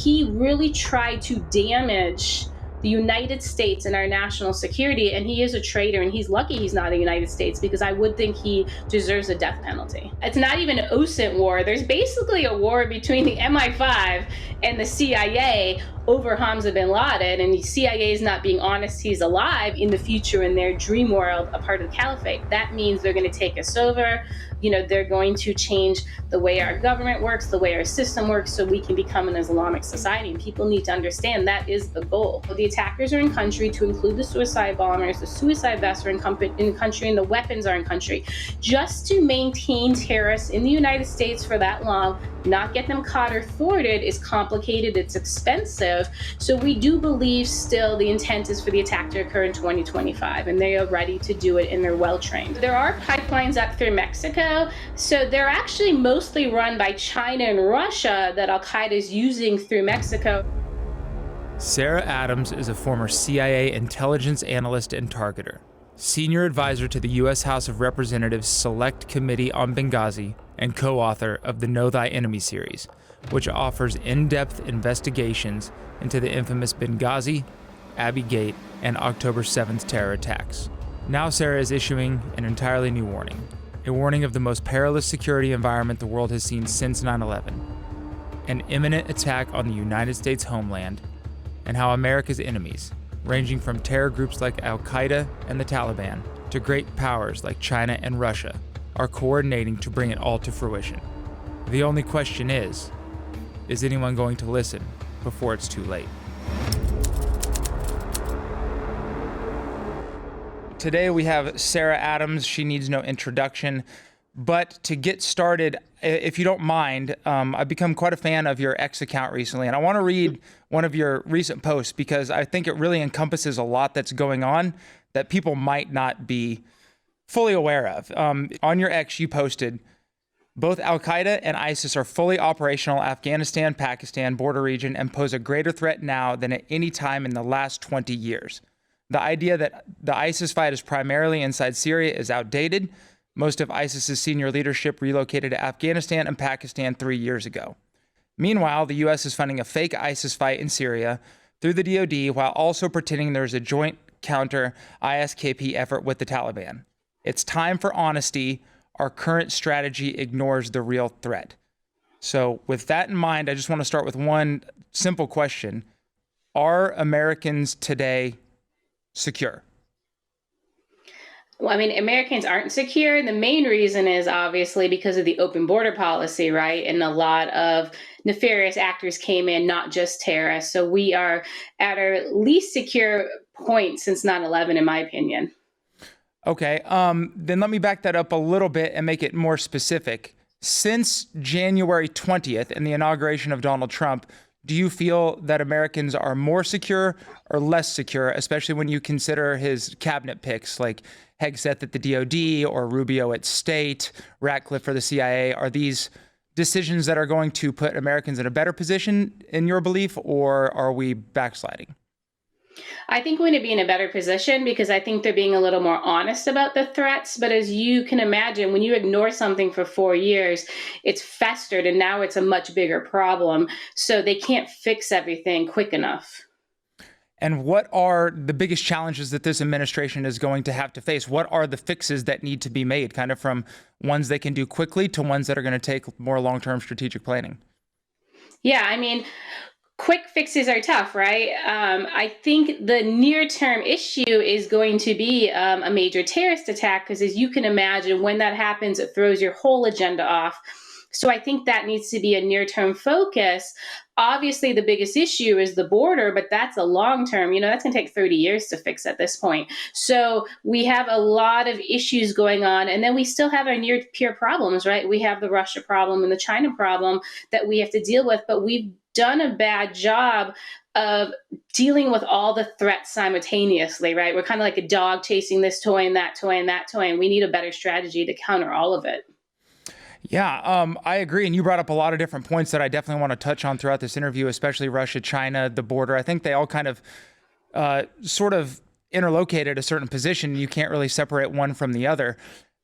he really tried to damage the United States and our national security, and he is a traitor, and he's lucky he's not in the United States, because I would think he deserves a death penalty. It's not even an OSINT war. There's basically a war between the MI5 and the CIA over Hamza bin Laden, and the CIA is not being honest he's alive in the future in their dream world, a part of the Caliphate. That means they're going to take us over. They're going to change the way our government works, the way our system works, so we can become an Islamic society. And people need to understand that is the goal. The attackers are in country, to include the suicide bombers. The suicide vests are in country, and the weapons are in country. Just to maintain terrorists in the United States for that long, not get them caught or thwarted, is complicated, it's expensive. So we do believe still the intent is for the attack to occur in 2025, and they are ready to do it, and they're well trained. There are pipelines up through Mexico. So they're actually mostly run by China and Russia that Al-Qaeda is using through Mexico. Sarah Adams is a former CIA intelligence analyst and targeter, senior advisor to the US House of Representatives Select Committee on Benghazi, and co-author of the Know Thy Enemy series, which offers in-depth investigations into the infamous Benghazi, Abbey Gate, and October 7th terror attacks. Now Sarah is issuing an entirely new warning. A warning of the most perilous security environment the world has seen since 9/11, an imminent attack on the United States homeland, and how America's enemies, ranging from terror groups like Al-Qaeda and the Taliban to great powers like China and Russia, are coordinating to bring it all to fruition. The only question is anyone going to listen before it's too late? Today we have Sarah Adams. She needs no introduction. But to get started, if you don't mind, I've become quite a fan of your X account recently, and I want to read one of your recent posts because I think it really encompasses a lot that's going on that people might not be fully aware of. On your X, you posted, both Al-Qaeda and ISIS are fully operational Afghanistan, Pakistan border region and pose a greater threat now than at any time in the last 20 years. The idea that the ISIS fight is primarily inside Syria is outdated. Most of ISIS's senior leadership relocated to Afghanistan and Pakistan 3 years ago. Meanwhile, the U.S. is funding a fake ISIS fight in Syria through the DoD while also pretending there's a joint counter-ISKP effort with the Taliban. It's time for honesty. Our current strategy ignores the real threat. So with that in mind, I just want to start with one simple question. Are Americans today secure? Well, I mean, Americans aren't secure. The main reason is obviously because of the open border policy, right? And a lot of nefarious actors came in, not just terrorists. So we are at our least secure point since 9/11, in my opinion. Okay, then let me back that up a little bit and make it more specific. Since January 20th and the inauguration of Donald Trump, do you feel that Americans are more secure or less secure, especially when you consider his cabinet picks like Hegseth at the DoD or Rubio at State, Ratcliffe for the CIA? Are these decisions that are going to put Americans in a better position in your belief, or are we backsliding? I think we're going to be in a better position because I think they're being a little more honest about the threats. But as you can imagine, when you ignore something for 4 years, it's festered and now it's a much bigger problem. So they can't fix everything quick enough. And what are the biggest challenges that this administration is going to have to face? What are the fixes that need to be made, kind of from ones they can do quickly to ones that are going to take more long-term strategic planning? Yeah, I mean, quick fixes are tough, right? I think the near-term issue is going to be a major terrorist attack, because as you can imagine, when that happens, it throws your whole agenda off. So I think that needs to be a near-term focus. Obviously, the biggest issue is the border, but that's a long-term, that's going to take 30 years to fix at this point. So we have a lot of issues going on, and then we still have our near-peer problems, right? We have the Russia problem and the China problem that we have to deal with, but we've done a bad job of dealing with all the threats simultaneously, right? We're kind of like a dog chasing this toy and that toy and that toy, and we need a better strategy to counter all of it. Yeah, I agree. And you brought up a lot of different points that I definitely want to touch on throughout this interview, especially Russia, China, the border. I think they all kind of sort of interlocate at a certain position. You can't really separate one from the other.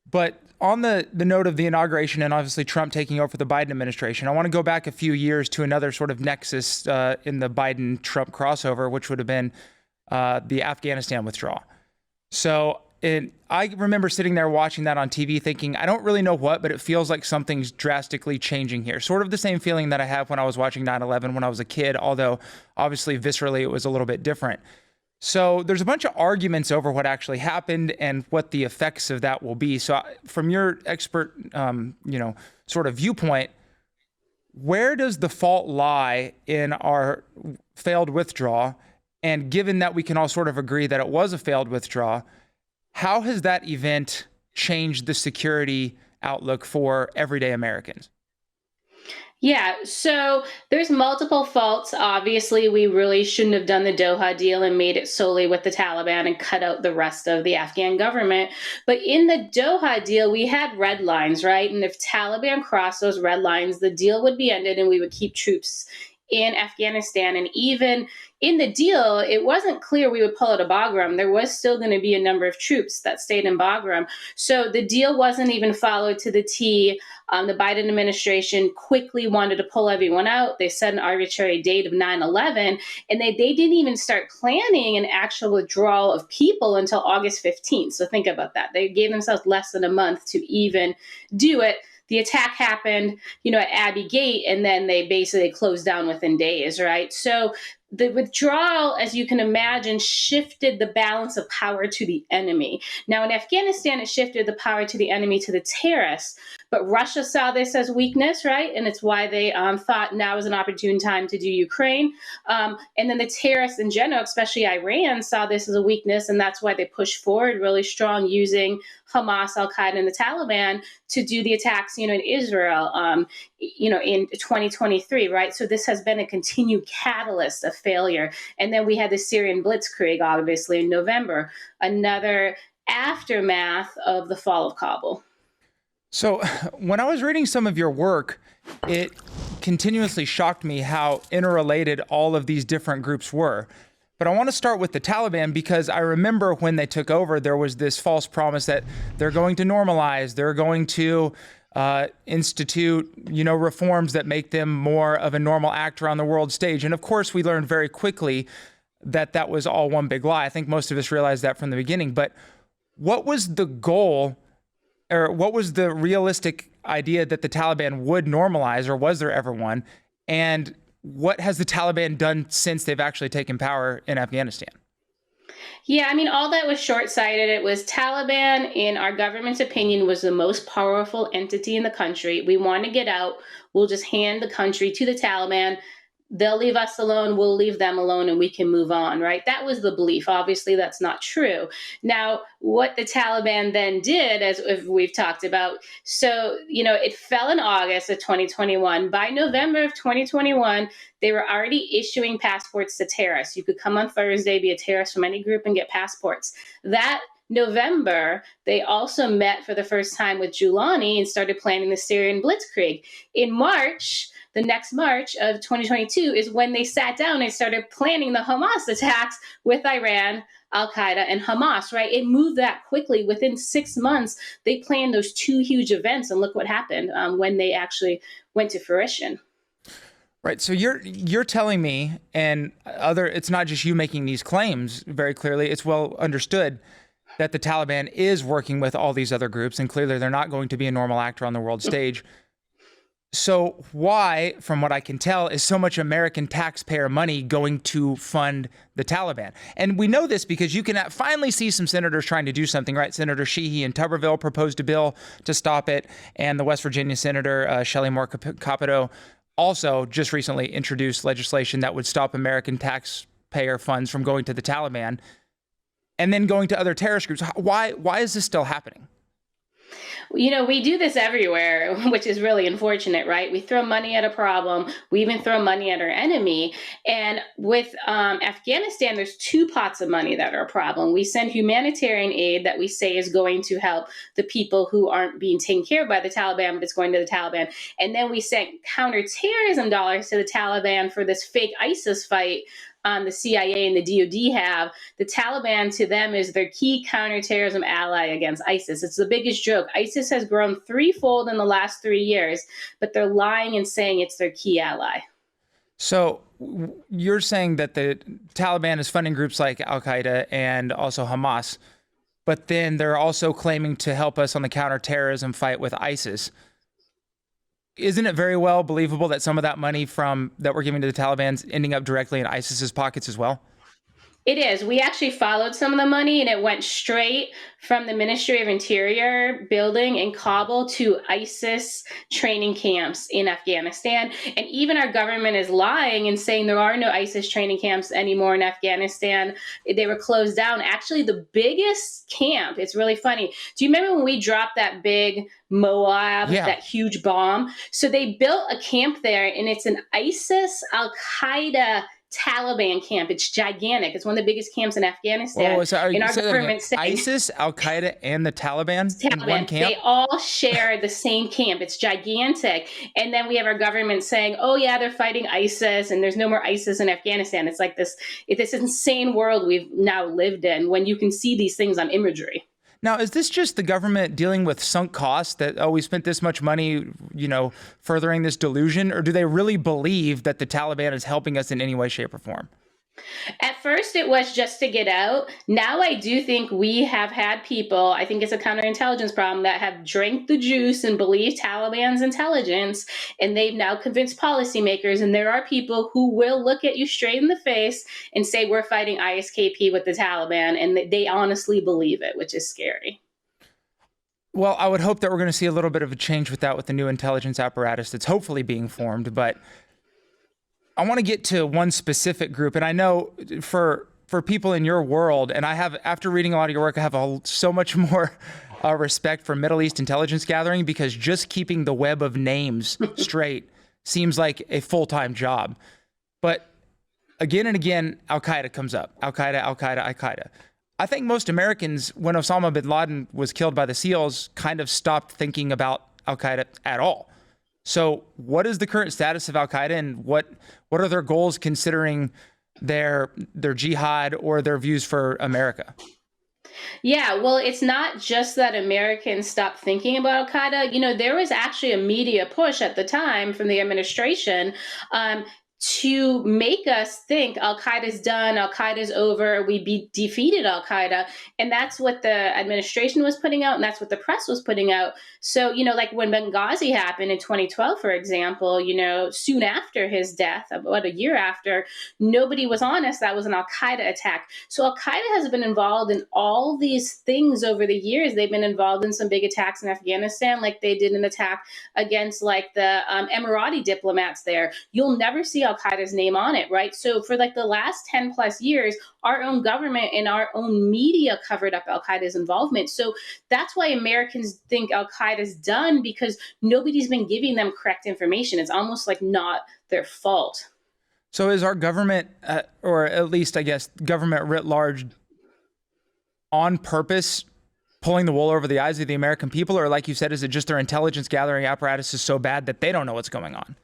But on the note of the inauguration and obviously Trump taking over for the Biden administration, I want to go back a few years to another sort of nexus in the Biden-Trump crossover, which would have been the Afghanistan withdrawal. So I remember sitting there watching that on TV thinking, I don't really know what, but it feels like something's drastically changing here. Sort of the same feeling that I have when I was watching 9/11 when I was a kid, although obviously viscerally it was a little bit different. So there's a bunch of arguments over what actually happened and what the effects of that will be. So from your expert, sort of viewpoint, where does the fault lie in our failed withdrawal? And given that we can all sort of agree that it was a failed withdrawal, how has that event changed the security outlook for everyday Americans? Yeah, so there's multiple faults. Obviously, we really shouldn't have done the Doha deal and made it solely with the Taliban and cut out the rest of the Afghan government. But in the Doha deal, we had red lines, right? And if Taliban crossed those red lines, the deal would be ended and we would keep troops in Afghanistan. And even in the deal, it wasn't clear we would pull out of Bagram. There was still going to be a number of troops that stayed in Bagram. So the deal wasn't even followed to the T. The Biden administration quickly wanted to pull everyone out. They set an arbitrary date of 9/11, and they didn't even start planning an actual withdrawal of people until August 15th. So think about that. They gave themselves less than a month to even do it. The attack happened, at Abbey Gate, and then they basically closed down within days, right? So the withdrawal, as you can imagine, shifted the balance of power to the enemy. Now, in Afghanistan, it shifted the power to the enemy to the terrorists. But Russia saw this as weakness, right? And it's why they thought now is an opportune time to do Ukraine. And then the terrorists in general, especially Iran, saw this as a weakness. And that's why they pushed forward really strong using Hamas, Al-Qaeda, and the Taliban to do the attacks, in Israel, in 2023, right? So this has been a continued catalyst of failure. And then we had the Syrian blitzkrieg, obviously, in November, another aftermath of the fall of Kabul. So when I was reading some of your work, it continuously shocked me how interrelated all of these different groups were. But I want to start with the Taliban because I remember when they took over, there was this false promise that they're going to normalize, they're going to institute, reforms that make them more of a normal actor on the world stage. And of course, we learned very quickly that that was all one big lie. I think most of us realized that from the beginning. But what was the goal, or what was the realistic idea that the Taliban would normalize, or was there ever one? And what has the Taliban done since they've actually taken power in Afghanistan? Yeah, all that was short-sighted. It was Taliban, in our government's opinion, was the most powerful entity in the country. We want to get out. We'll just hand the country to the Taliban. They'll leave us alone, we'll leave them alone, and we can move on, right? That was the belief. Obviously, that's not true. Now, what the Taliban then did, as we've talked about, so, it fell in August of 2021. By November of 2021, they were already issuing passports to terrorists. You could come on Thursday, be a terrorist from any group, and get passports. That November, they also met for the first time with Giuliani and started planning the Syrian blitzkrieg. In March, the next March of 2022 is when they sat down and started planning the Hamas attacks with Iran, Al-Qaeda, and Hamas, right? It moved that quickly. Within 6 months, they planned those two huge events, and look what happened when they actually went to fruition. Right. So you're telling me, and it's not just you making these claims very clearly, it's well understood that the Taliban is working with all these other groups, and clearly they're not going to be a normal actor on the world stage. So why, from what I can tell, is so much American taxpayer money going to fund the Taliban? And we know this because you can finally see some senators trying to do something, right? Senator Sheehy in Tuberville proposed a bill to stop it, and the West Virginia Senator Shelley Moore Capito also just recently introduced legislation that would stop American taxpayer funds from going to the Taliban and then going to other terrorist groups. Why is this still happening? We do this everywhere, which is really unfortunate, right? We throw money at a problem. We even throw money at our enemy. And with Afghanistan, there's two pots of money that are a problem. We send humanitarian aid that we say is going to help the people who aren't being taken care of by the Taliban, but it's going to the Taliban. And then we send counterterrorism dollars to the Taliban for this fake ISIS fight the CIA and the DoD have, the Taliban to them is their key counterterrorism ally against ISIS. It's the biggest joke. ISIS has grown threefold in the last 3 years, but they're lying and saying it's their key ally. So you're saying that the Taliban is funding groups like Al-Qaeda and also Hamas, but then they're also claiming to help us on the counterterrorism fight with ISIS. Isn't it very well believable that some of that money that we're giving to the Taliban is ending up directly in ISIS's pockets as well? It is. We actually followed some of the money, and it went straight from the Ministry of Interior building in Kabul to ISIS training camps in Afghanistan. And even our government is lying and saying there are no ISIS training camps anymore in Afghanistan. They were closed down. Actually, the biggest camp, it's really funny. Do you remember when we dropped that big Moab, that huge bomb? So they built a camp there, and it's an ISIS, Al-Qaeda, Taliban camp. It's gigantic. It's one of the biggest camps in Afghanistan. Oh, so and our government saying ISIS, Al-Qaeda, and the Taliban in one camp? They all share the same camp. It's gigantic. And then we have our government saying, oh yeah, they're fighting ISIS and there's no more ISIS in Afghanistan. It's like this insane world we've now lived in when you can see these things on imagery. Now, is this just the government dealing with sunk costs that, oh, we spent this much money, furthering this delusion? Or do they really believe that the Taliban is helping us in any way, shape, or form? At first, it was just to get out. Now I do think we have had people, I think it's a counterintelligence problem, that have drank the juice and believed Taliban's intelligence, and they've now convinced policymakers. And there are people who will look at you straight in the face and say, we're fighting ISKP with the Taliban, and they honestly believe it, which is scary. Well, I would hope that we're going to see a little bit of a change with that with the new intelligence apparatus that's hopefully being formed, but I want to get to one specific group, and I know for people in your world, and I have, after reading a lot of your work, I have so much more respect for Middle East intelligence gathering, because just keeping the web of names straight seems like a full-time job. But again and again, Al-Qaeda comes up. Al-Qaeda, Al-Qaeda, Al-Qaeda. I think most Americans, when Osama bin Laden was killed by the SEALs, kind of stopped thinking about Al-Qaeda at all. So what is the current status of Al-Qaeda, and what are their goals considering their jihad or their views for America? Yeah, well, it's not just that Americans stopped thinking about Al-Qaeda. There was actually a media push at the time from the administration to make us think Al-Qaeda's done, Al-Qaeda's over, we defeated Al-Qaeda. And that's what the administration was putting out, and that's what the press was putting out. So, like when Benghazi happened in 2012, for example, soon after his death, about a year after, nobody was honest that was an Al-Qaeda attack. So Al-Qaeda has been involved in all these things over the years. They've been involved in some big attacks in Afghanistan, like they did an attack against the Emirati diplomats there. You'll never see Al-Qaeda's name on it, right? So for the last 10 plus years, our own government and our own media covered up Al-Qaeda's involvement. So that's why Americans think Al-Qaeda's done, because nobody's been giving them correct information. It's almost like not their fault. So is our government, or at least I guess government writ large, on purpose pulling the wool over the eyes of the American people? Or like you said, is it just their intelligence gathering apparatus is so bad that they don't know what's going on?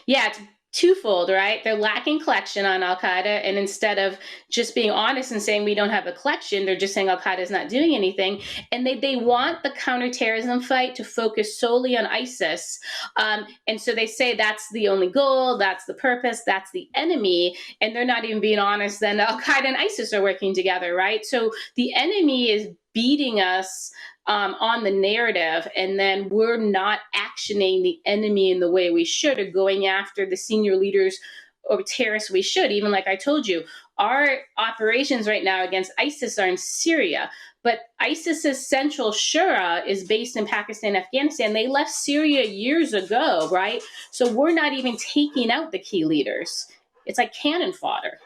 Yeah, it's twofold, right? They're lacking collection on Al-Qaeda, and instead of just being honest and saying we don't have a collection, they're just saying Al-Qaeda is not doing anything. And they want the counterterrorism fight to focus solely on ISIS. And so they say that's the only goal, that's the purpose, that's the enemy. And they're not even being honest, then Al-Qaeda and ISIS are working together, right? So the enemy is beating us on the narrative, and then we're not actioning the enemy in the way we should, or going after the senior leaders or terrorists we should. Even like I told you, our operations right now against ISIS are in Syria, but ISIS's central shura is based in Pakistan, Afghanistan. They left Syria years ago, right? So we're not even taking out the key leaders. It's like cannon fodder.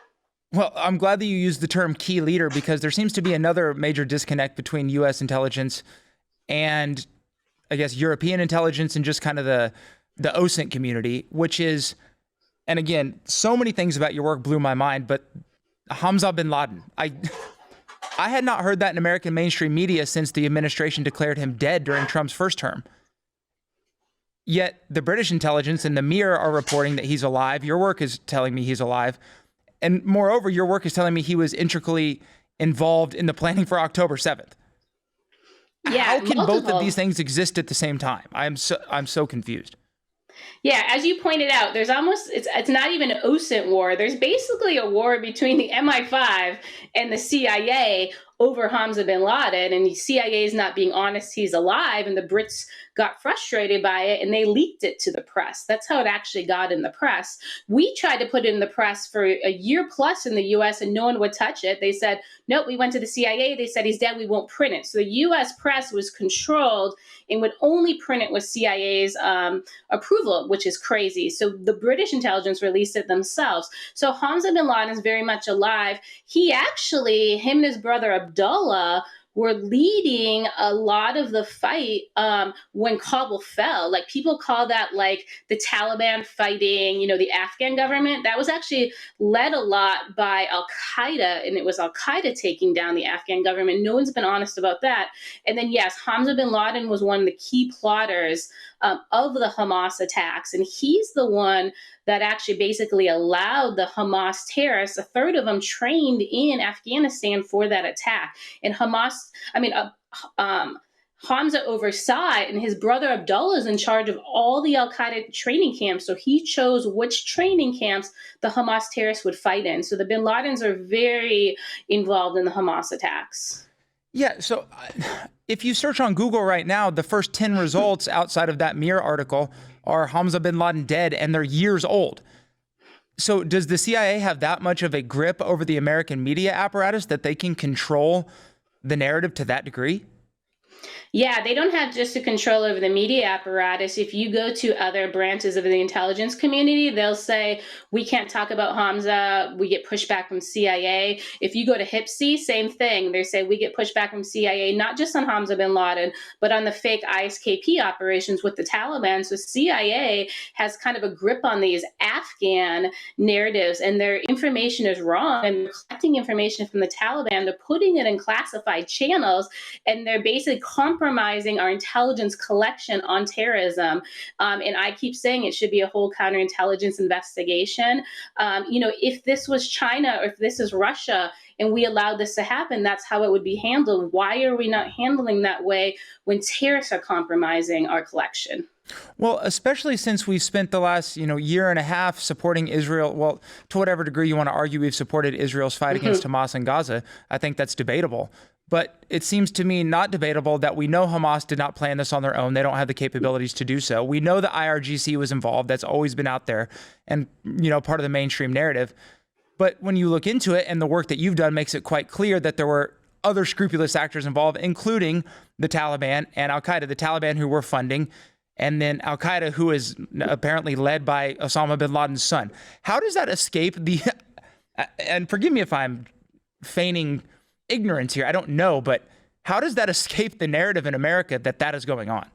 Well, I'm glad that you used the term key leader, because there seems to be another major disconnect between U.S. intelligence and, I guess, European intelligence and just kind of the OSINT community, which is, and again, so many things about your work blew my mind, but Hamza bin Laden, I had not heard that in American mainstream media since the administration declared him dead during Trump's first term. Yet the British intelligence and the Mirror are reporting that he's alive. Your work is telling me he's alive. And moreover, your work is telling me he was intricately involved in the planning for October 7th. Yeah, how can multiple. both of these things exist at the same time? I'm so confused. Yeah, as you pointed out, there's almost it's not even an OSINT war. There's basically a war between the MI5 and the CIA over Hamza bin Laden, and the CIA is not being honest he's alive, and the Brits got frustrated by it and they leaked it to the press. That's how it actually got in the press. We tried to put it in the press for a year plus in the US and no one would touch it. They said, nope, we went to the CIA. They said he's dead. We won't print it. So the US press was controlled and would only print it with CIA's approval, which is crazy. So the British intelligence released it themselves. So Hamza bin Laden is very much alive. He actually, him and his brother Abdullah, were leading a lot of the fight when Kabul fell. Like, people call that like the Taliban fighting, the Afghan government. That was actually led a lot by Al-Qaeda, and it was Al-Qaeda taking down the Afghan government. No one's been honest about that. And then, yes, Hamza bin Laden was one of the key plotters of the Hamas attacks, and he's the one that actually basically allowed the Hamas terrorists, a third of them trained in Afghanistan for that attack. And Hamza oversaw it, and his brother Abdullah is in charge of all the Al-Qaeda training camps. So he chose which training camps the Hamas terrorists would fight in. So the bin Ladens are very involved in the Hamas attacks. Yeah, so if you search on Google right now, the first 10 results outside of that Mirror article are Hamza bin Laden dead, and they're years old. So does the CIA have that much of a grip over the American media apparatus that they can control the narrative to that degree? Yeah, they don't have just a control over the media apparatus. If you go to other branches of the intelligence community, they'll say, we can't talk about Hamza. We get pushback from CIA. If you go to HIPSI, same thing. They say we get pushback from CIA, not just on Hamza bin Laden, but on the fake ISKP operations with the Taliban. So CIA has kind of a grip on these Afghan narratives, and their information is wrong. And they're collecting information from the Taliban, they're putting it in classified channels, and they're basically compromising our intelligence collection on terrorism. And I keep saying it should be a whole counterintelligence investigation. If this was China or if this is Russia and we allowed this to happen, that's how it would be handled. Why are we not handling that way when terrorists are compromising our collection? Well, especially since we've spent the last, year and a half supporting Israel. Well, to whatever degree you want to argue we've supported Israel's fight against Hamas and Gaza, I think that's debatable. But it seems to me not debatable that we know Hamas did not plan this on their own. They don't have the capabilities to do so. We know the IRGC was involved. That's always been out there and, part of the mainstream narrative. But when you look into it, and the work that you've done makes it quite clear that there were other scrupulous actors involved, including the Taliban and Al-Qaeda, the Taliban who were funding, and then Al-Qaeda, who is apparently led by Osama bin Laden's son. How does that escape and forgive me if I'm feigning ignorance here, I don't know, but how does that escape the narrative in America that is going on?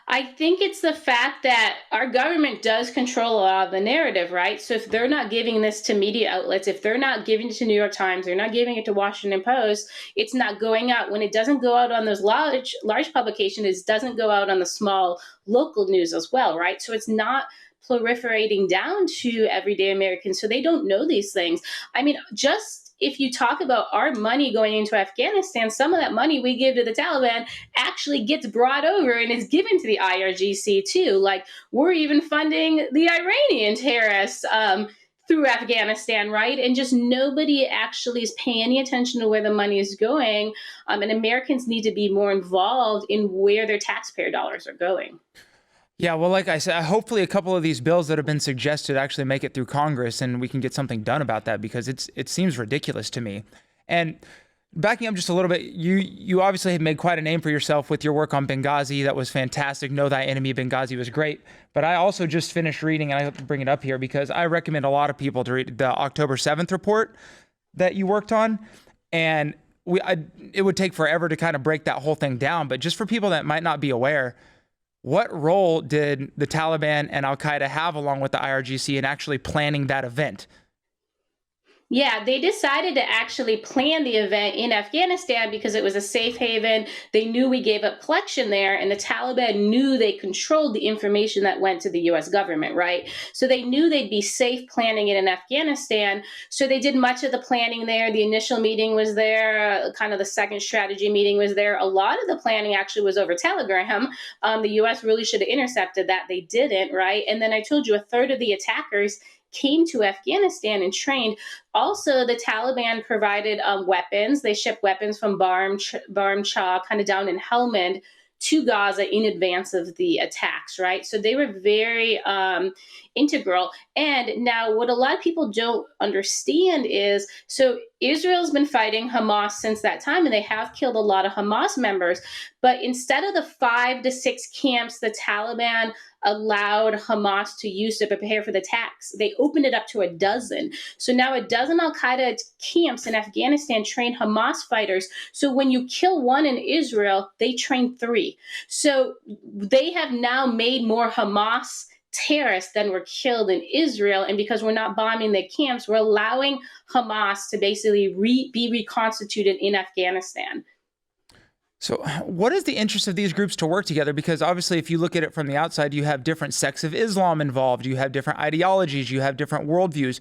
I think it's the fact that our government does control a lot of the narrative, right? So if they're not giving this to media outlets, if they're not giving it to New York Times, they're not giving it to Washington Post, it's not going out. When it doesn't go out on those large publications, it doesn't go out on the small local news as well, right? So it's not proliferating down to everyday Americans, so they don't know these things. I mean, just if you talk about our money going into Afghanistan, some of that money we give to the Taliban actually gets brought over and is given to the IRGC too. Like, we're even funding the Iranian terrorists through Afghanistan, right? And just nobody actually is paying any attention to where the money is going. And Americans need to be more involved in where their taxpayer dollars are going. Yeah, well, like I said, hopefully a couple of these bills that have been suggested actually make it through Congress and we can get something done about that, because it seems ridiculous to me. And backing up just a little bit, you obviously have made quite a name for yourself with your work on Benghazi. That was fantastic. Know Thy Enemy, Benghazi was great. But I also just finished reading, and I have to bring it up here because I recommend a lot of people to read the October 7th report that you worked on. And it would take forever to kind of break that whole thing down. But just for people that might not be aware, what role did the Taliban and Al-Qaeda have along with the IRGC in actually planning that event? Yeah, they decided to actually plan the event in Afghanistan because it was a safe haven. They knew we gave up collection there, and the Taliban knew they controlled the information that went to the US government, right? So they knew they'd be safe planning it in Afghanistan. So they did much of the planning there. The initial meeting was there, kind of the second strategy meeting was there. A lot of the planning actually was over Telegram. The US really should have intercepted that. They didn't, right? And then I told you a third of the attackers came to Afghanistan and trained. Also, the Taliban provided weapons. They shipped weapons from Barm Cha, kind of down in Helmand, to Gaza in advance of the attacks, right? So they were very integral. And now, what a lot of people don't understand is, so Israel's been fighting Hamas since that time, and they have killed a lot of Hamas members. But instead of the 5 to 6 camps the Taliban allowed Hamas to use to prepare for the attacks, they opened it up to a dozen. So now a dozen Al-Qaeda camps in Afghanistan train Hamas fighters. So when you kill one in Israel, they train 3. So they have now made more Hamas terrorists than were killed in Israel. And because we're not bombing their camps, we're allowing Hamas to basically be reconstituted in Afghanistan. So what is the interest of these groups to work together? Because obviously, if you look at it from the outside, you have different sects of Islam involved. You have different ideologies. You have different worldviews.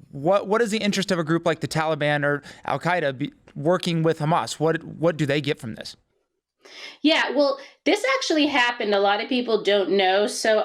What is the interest of a group like the Taliban or Al-Qaeda working with Hamas? What do they get from this? Yeah, well, this actually happened. A lot of people don't know. So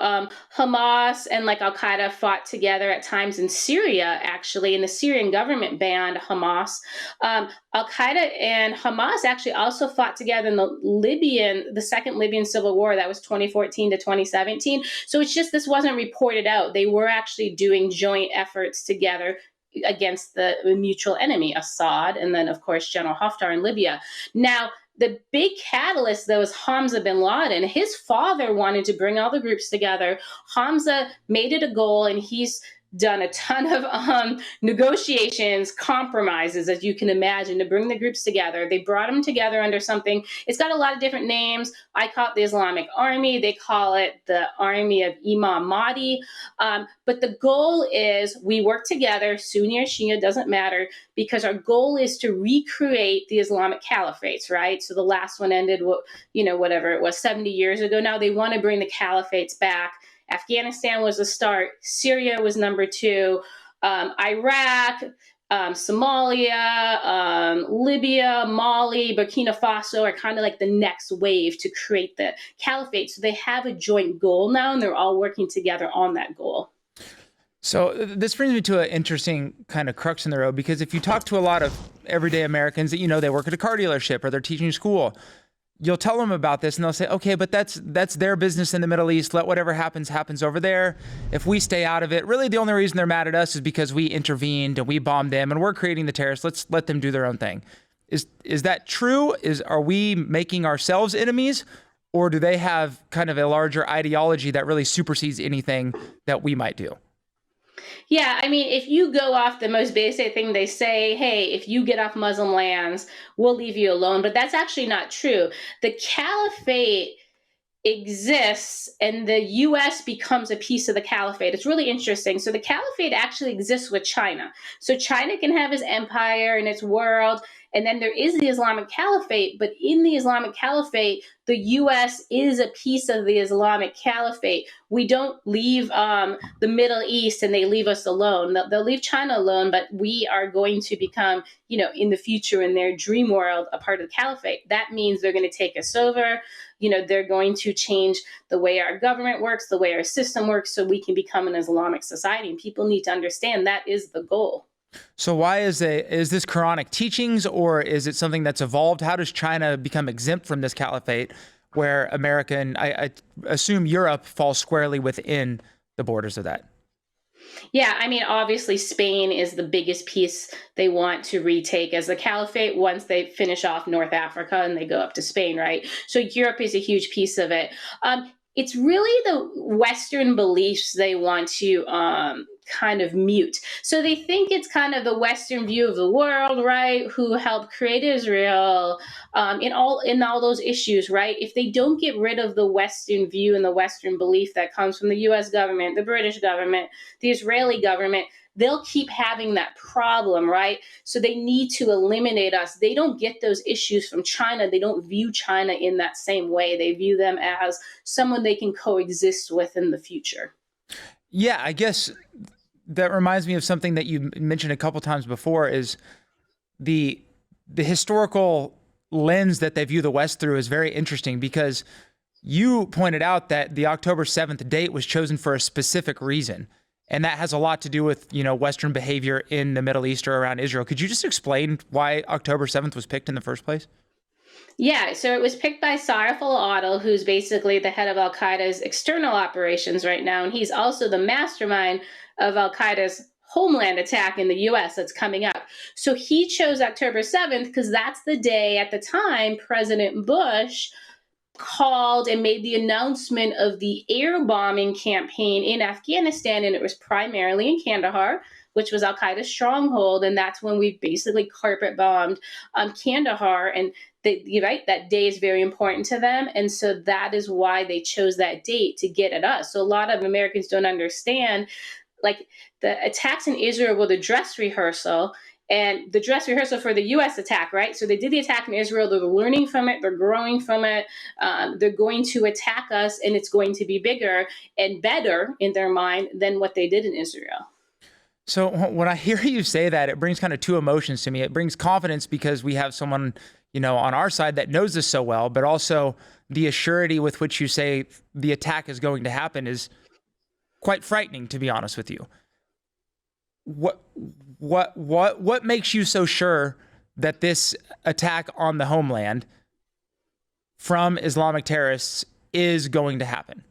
Hamas and like Al Qaeda fought together at times in Syria, actually, and the Syrian government banned Hamas. Al Qaeda and Hamas actually also fought together in the second Libyan civil war. That was 2014 to 2017. So it's just this wasn't reported out. They were actually doing joint efforts together against the mutual enemy, Assad, and then, of course, General Haftar in Libya. Now, the big catalyst, though, is Hamza bin Laden. His father wanted to bring all the groups together. Hamza made it a goal, and he's done a ton of negotiations, compromises, as you can imagine, to bring the groups together. They brought them together under something. It's got a lot of different names. I call it the Islamic Army. They call it the Army of Imam Mahdi. But the goal is we work together, Sunni or Shia, doesn't matter, because our goal is to recreate the Islamic Caliphates, right? So the last one ended, whatever it was, 70 years ago. Now they want to bring the Caliphates back. Afghanistan was the start. Syria was number 2. Iraq, Somalia, Libya, Mali, Burkina Faso are kind of like the next wave to create the caliphate. So they have a joint goal now, and they're all working together on that goal. So this brings me to an interesting kind of crux in the road, because if you talk to a lot of everyday Americans that, they work at a car dealership or they're teaching school, you'll tell them about this and they'll say, okay, but that's their business in the Middle East. Let whatever happens over there. If we stay out of it, really the only reason they're mad at us is because we intervened and we bombed them and we're creating the terrorists. Let's let them do their own thing. Is that true? Are we making ourselves enemies, or do they have kind of a larger ideology that really supersedes anything that we might do? Yeah, I mean, if you go off the most basic thing, they say, hey, if you get off Muslim lands, we'll leave you alone. But that's actually not true. The caliphate exists and the US becomes a piece of the caliphate. It's really interesting. So the caliphate actually exists with China. So China can have its empire and its world. And then there is the Islamic Caliphate, but in the Islamic Caliphate, the U.S. is a piece of the Islamic Caliphate. We don't leave the Middle East and they leave us alone. They'll leave China alone, but we are going to become, in the future, in their dream world, a part of the Caliphate. That means they're going to take us over. They're going to change the way our government works, the way our system works, so we can become an Islamic society. And people need to understand that is the goal. So why is this Quranic teachings, or is it something that's evolved? How does China become exempt from this caliphate, where America and I assume Europe falls squarely within the borders of that? Yeah, I mean, obviously Spain is the biggest piece they want to retake as the caliphate once they finish off North Africa and they go up to Spain, right? So Europe is a huge piece of it. It's really the Western beliefs they want to kind of mute. So they think it's kind of the Western view of the world, right, who helped create Israel, in all those issues, right? If they don't get rid of the Western view and the Western belief that comes from the US government, the British government, the Israeli government, they'll keep having that problem, right? So they need to eliminate us. They don't get those issues from China. They don't view China in that same way. They view them as someone they can coexist with in the future. Yeah, I guess that reminds me of something that you mentioned a couple times before, is the historical lens that they view the West through is very interesting, because you pointed out that the October 7th date was chosen for a specific reason. And that has a lot to do with, Western behavior in the Middle East or around Israel. Could you just explain why October 7th was picked in the first place? Yeah, so it was picked by Saif al-Adil, who's basically the head of Al-Qaeda's external operations right now. And he's also the mastermind of Al-Qaeda's Homeland attack in the US that's coming up. So he chose October 7th because that's the day at the time President Bush called and made the announcement of the air bombing campaign in Afghanistan, and it was primarily in Kandahar, which was Al Qaeda's stronghold, and that's when we basically carpet bombed Kandahar. And that day is very important to them, and so that is why they chose that date to get at us. So a lot of Americans don't understand, like, the attacks in Israel were the dress rehearsal. And the dress rehearsal for the U.S. attack, right? So they did the attack in Israel. They're learning from it. They're growing from it. They're going to attack us, and it's going to be bigger and better in their mind than what they did in Israel. So when I hear you say that, it brings kind of two emotions to me. It brings confidence because we have someone, on our side that knows this so well, but also the assurity with which you say the attack is going to happen is quite frightening, to be honest with you. What makes you so sure that this attack on the homeland from Islamic terrorists is going to happen?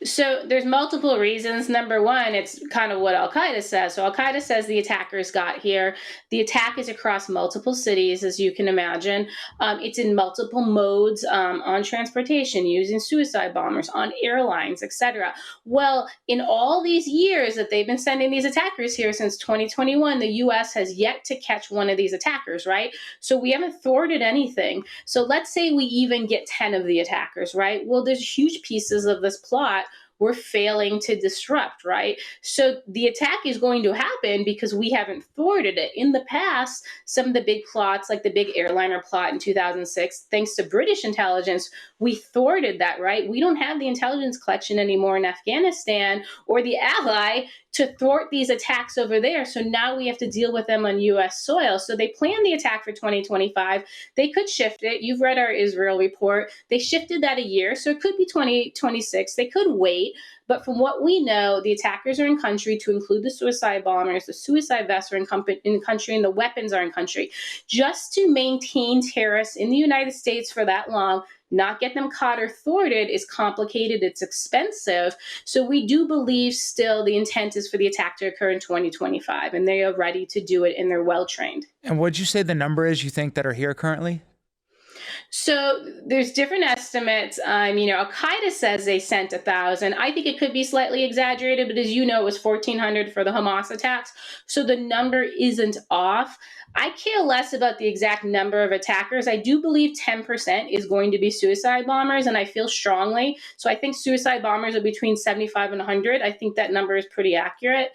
So there's multiple reasons. Number one, it's kind of what Al-Qaeda says. So Al-Qaeda says the attackers got here. The attack is across multiple cities, as you can imagine. It's in multiple modes, on transportation, using suicide bombers, on airlines, etc. Well, in all these years that they've been sending these attackers here since 2021, the U.S. has yet to catch one of these attackers, right? So we haven't thwarted anything. So let's say we even get 10 of the attackers, right? Well, there's huge pieces of this plot we're failing to disrupt, right? So the attack is going to happen because we haven't thwarted it. In the past, some of the big plots, like the big airliner plot in 2006, thanks to British intelligence, we thwarted that, right? We don't have the intelligence collection anymore in Afghanistan or the ally to thwart these attacks over there. So now we have to deal with them on U.S. soil. So they planned the attack for 2025. They could shift it. You've read our Israel report. They shifted that a year. So it could be 2026. They could wait. But from what we know, the attackers are in country, to include the suicide bombers. The suicide vests are in country, and the weapons are in country. Just to maintain terrorists in the United States for that long, not get them caught or thwarted, is complicated. It's expensive. So we do believe still the intent is for the attack to occur in 2025, and they are ready to do it, and they're well trained. And what'd you say the number is you think that are here currently? So there's different estimates. Al-Qaeda says they sent 1,000. I think it could be slightly exaggerated, but as you know, it was 1,400 for the Hamas attacks. So the number isn't off. I care less about the exact number of attackers. I do believe 10% is going to be suicide bombers, and I feel strongly. So I think suicide bombers are between 75 and 100. I think that number is pretty accurate.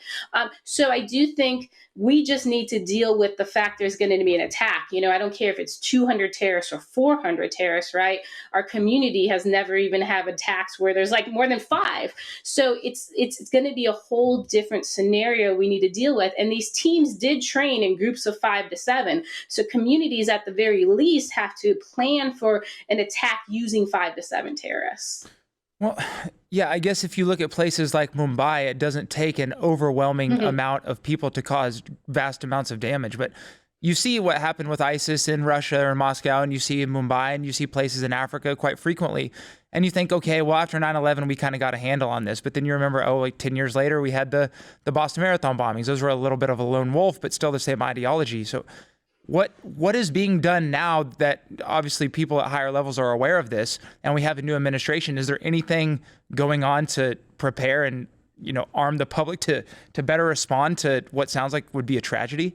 So I do think we just need to deal with the fact there's going to be an attack. I don't care if it's 200 terrorists or 400 terrorists, right? Our community has never even had attacks where there's like more than 5. So it's going to be a whole different scenario we need to deal with. And these teams did train in groups of 5 to 7. So communities at the very least have to plan for an attack using 5 to 7 terrorists. Well, yeah, I guess if you look at places like Mumbai, it doesn't take an overwhelming amount of people to cause vast amounts of damage. But you see what happened with ISIS in Russia or Moscow, and you see in Mumbai, and you see places in Africa quite frequently. And you think, okay, well, after 9/11, we kind of got a handle on this. But then you remember, like 10 years later, we had the Boston Marathon bombings. Those were a little bit of a lone wolf, but still the same ideology. So what is being done now that obviously people at higher levels are aware of this, and we have a new administration? Is there anything going on to prepare and arm the public to better respond to what sounds like would be a tragedy?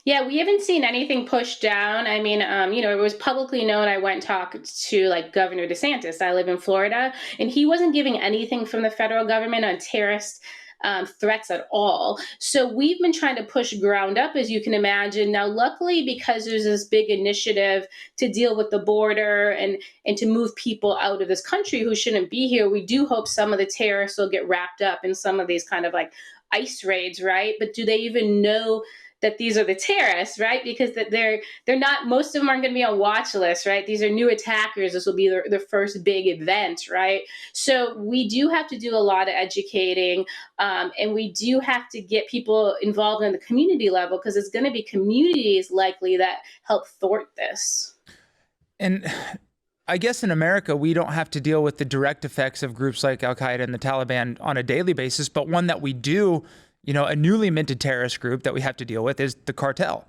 Yeah, we haven't seen anything pushed down. I mean, it was publicly known. I went and talked to like Governor DeSantis. I live in Florida, and he wasn't giving anything from the federal government on terrorist threats at all. So we've been trying to push ground up, as you can imagine. Now, luckily, because there's this big initiative to deal with the border and to move people out of this country who shouldn't be here, we do hope some of the terrorists will get wrapped up in some of these kind of like ICE raids, right? But do they even know that these are the terrorists, right? Because that they're not, most of them aren't going to be on watch lists, right? These are new attackers. This will be the first big event, right? So we do have to do a lot of educating, and we do have to get people involved in the community level, because it's going to be communities likely that help thwart this. And I guess in America, we don't have to deal with the direct effects of groups like Al-Qaeda and the Taliban on a daily basis, but one that we do, a newly minted terrorist group that we have to deal with is the cartel.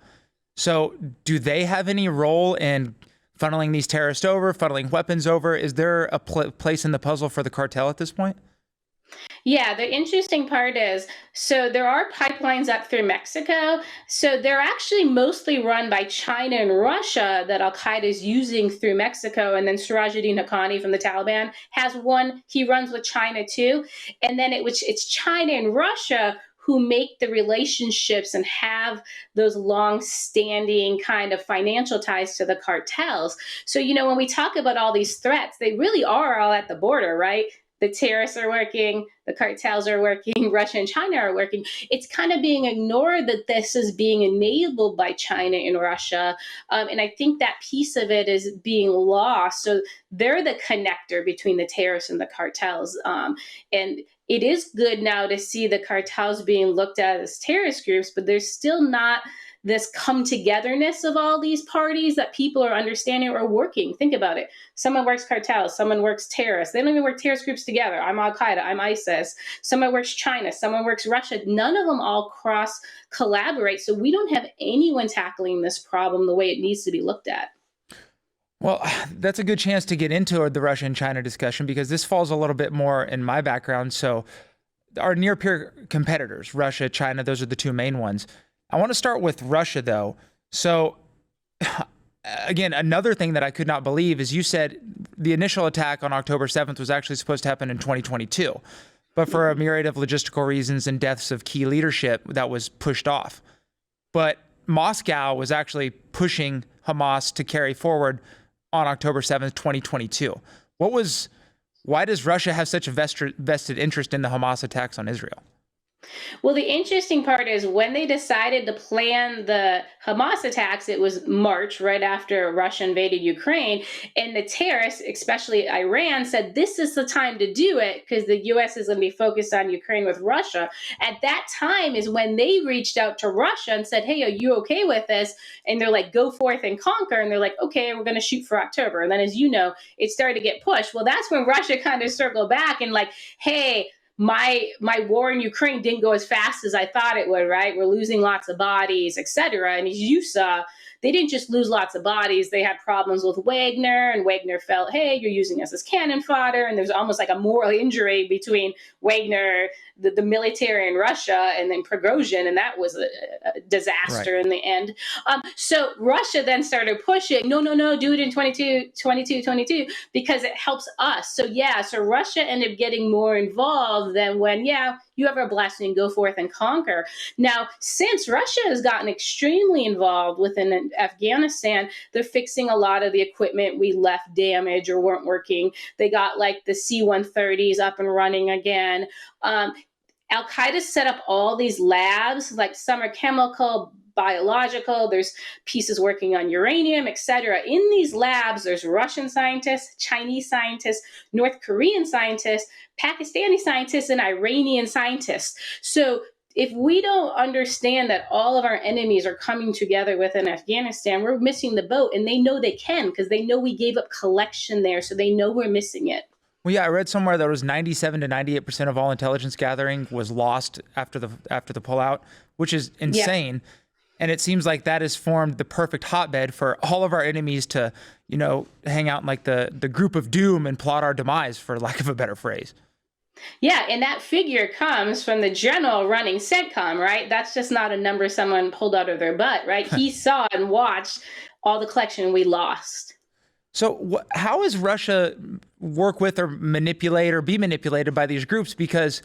So do they have any role in funneling these terrorists over, funneling weapons over? Is there a place in the puzzle for the cartel at this point? Yeah, the interesting part is, so there are pipelines up through Mexico. So they're actually mostly run by China and Russia that Al-Qaeda is using through Mexico. And then Sirajuddin Haqqani from the Taliban has one. He runs with China too. And then it's China and Russia who make the relationships and have those long-standing kind of financial ties to the cartels. So, when we talk about all these threats, they really are all at the border, right? The terrorists are working, the cartels are working, Russia and China are working. It's kind of being ignored that this is being enabled by China and Russia. And I think that piece of it is being lost. So they're the connector between the terrorists and the cartels. And it is good now to see the cartels being looked at as terrorist groups, but there's still not this come togetherness of all these parties that people are understanding or working. Think about it. Someone works cartels, someone works terrorists. They don't even work terrorist groups together. I'm Al-Qaeda, I'm ISIS. Someone works China, someone works Russia. None of them all cross collaborate. So we don't have anyone tackling this problem the way it needs to be looked at. Well, that's a good chance to get into the Russia and China discussion, because this falls a little bit more in my background. So our near peer competitors, Russia, China, those are the two main ones. I want to start with Russia, though. So again, another thing that I could not believe is you said the initial attack on October 7th was actually supposed to happen in 2022. But for a myriad of logistical reasons and deaths of key leadership, that was pushed off. But Moscow was actually pushing Hamas to carry forward on October 7th, 2022. Why does Russia have such a vested interest in the Hamas attacks on Israel? Well, the interesting part is when they decided to plan the Hamas attacks, it was March, right after Russia invaded Ukraine. And the terrorists, especially Iran, said this is the time to do it because the U.S. is going to be focused on Ukraine with Russia. At that time is when they reached out to Russia and said, hey, are you okay with this? And they're like, go forth and conquer. And they're like, okay, we're going to shoot for October. And then, as you know, it started to get pushed. Well, that's when Russia kind of circled back and like, hey, my war in Ukraine didn't go as fast as I thought it would, right? We're losing lots of bodies, et cetera. And as you saw, they didn't just lose lots of bodies. They had problems with Wagner, and Wagner felt, hey, you're using us as cannon fodder. And there's almost like a moral injury between Wagner, the military in Russia, and then Prigozhin. And that was a disaster in the end. So Russia then started pushing, no, do it in 22, because it helps us. So Russia ended up getting more involved than when, you have our blessing, go forth and conquer. Now, since Russia has gotten extremely involved within Afghanistan, they're fixing a lot of the equipment we left damaged or weren't working. They got like the C-130s up and running again. Al-Qaeda set up all these labs, like some are chemical, biological, there's pieces working on uranium, etc. In these labs, there's Russian scientists, Chinese scientists, North Korean scientists, Pakistani scientists, and Iranian scientists. So if we don't understand that all of our enemies are coming together within Afghanistan, we're missing the boat. And they know they can, because they know we gave up collection there, so they know we're missing it. Well, I read somewhere that it was 97 to 98% of all intelligence gathering was lost after the pullout, which is insane. Yeah. And it seems like that has formed the perfect hotbed for all of our enemies to, hang out in like the group of doom and plot our demise, for lack of a better phrase. Yeah, and that figure comes from the general running CENTCOM, right? That's just not a number someone pulled out of their butt, right? He saw and watched all the collection we lost. So how does Russia work with or manipulate or be manipulated by these groups? Because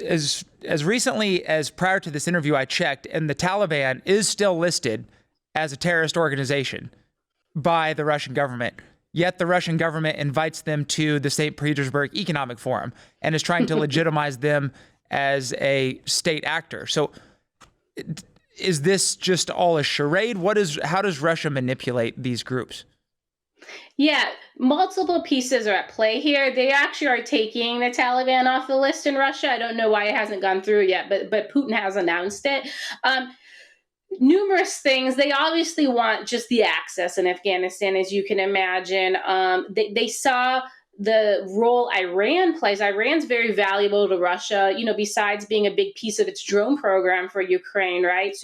as recently as prior to this interview, I checked, and the Taliban is still listed as a terrorist organization by the Russian government. Yet the Russian government invites them to the St. Petersburg Economic Forum and is trying to legitimize them as a state actor. So is this just all a charade? How does Russia manipulate these groups? Yeah, multiple pieces are at play here. They actually are taking the Taliban off the list in Russia. I don't know why it hasn't gone through yet, but Putin has announced it. Numerous things. They obviously want just the access in Afghanistan, as you can imagine. They saw the role Iran plays. Iran's very valuable to Russia, besides being a big piece of its drone program for Ukraine, right?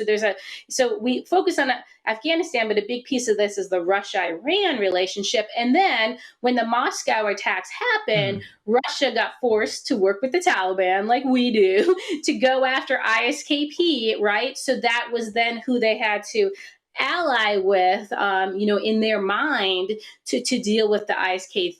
So we focus on Afghanistan, but a big piece of this is the Russia-Iran relationship. And then when the Moscow attacks happened, Russia got forced to work with the Taliban, like we do, to go after ISKP, right? So that was then who they had to ally with, in their mind to deal with the ISKP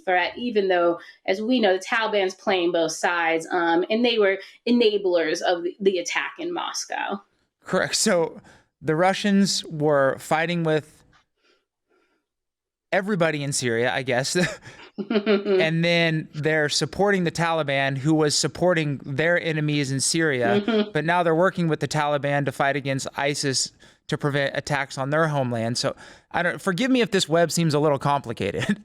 threat, even though, as we know, the Taliban's playing both sides, and they were enablers of the attack in Moscow. Correct. So the Russians were fighting with everybody in Syria, I guess. And then they're supporting the Taliban, who was supporting their enemies in Syria. But now they're working with the Taliban to fight against ISIS to prevent attacks on their homeland. So forgive me if this web seems a little complicated.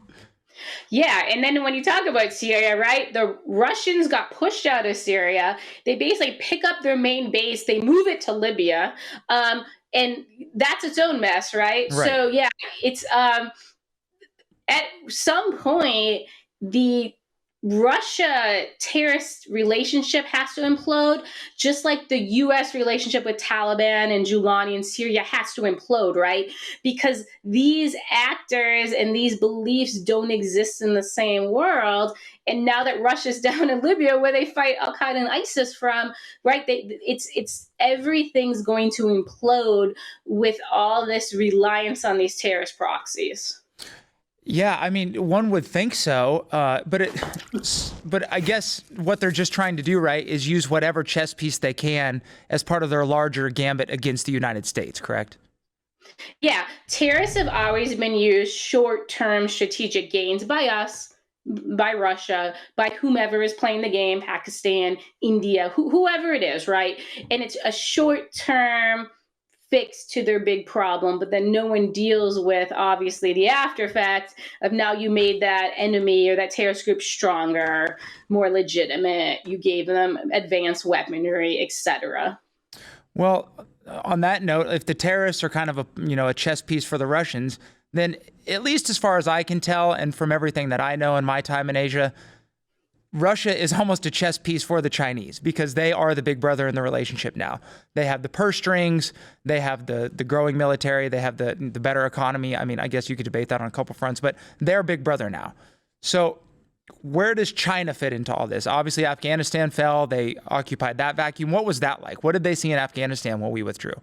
Yeah, and then when you talk about Syria, right, the Russians got pushed out of Syria. They basically pick up their main base, they move it to Libya, and that's its own mess, right? So yeah, it's at some point the Russia terrorist relationship has to implode, just like the US relationship with Taliban and Julani in Syria has to implode, right? Because these actors and these beliefs don't exist in the same world. And now that Russia's down in Libya, where they fight Al Qaeda and ISIS from, right? It's everything's going to implode with all this reliance on these terrorist proxies. Yeah, I mean, one would think so, but I guess what they're just trying to do, right, is use whatever chess piece they can as part of their larger gambit against the United States, correct? Yeah, terrorists have always been used short-term strategic gains by us, by Russia, by whomever is playing the game, Pakistan, India, whoever it is, right? And it's a short-term fix to their big problem, but then no one deals with, obviously, the after effect of now you made that enemy or that terrorist group stronger, more legitimate, you gave them advanced weaponry, etc. Well, on that note, if the terrorists are kind of a chess piece for the Russians, then at least as far as I can tell, and from everything that I know in my time in Asia, Russia is almost a chess piece for the Chinese because they are the big brother in the relationship now. They have the purse strings, they have the growing military, they have the better economy. I mean, I guess you could debate that on a couple fronts, but they're big brother now. So where does China fit into all this? Obviously, Afghanistan fell. They occupied that vacuum. What was that like? What did they see in Afghanistan when we withdrew?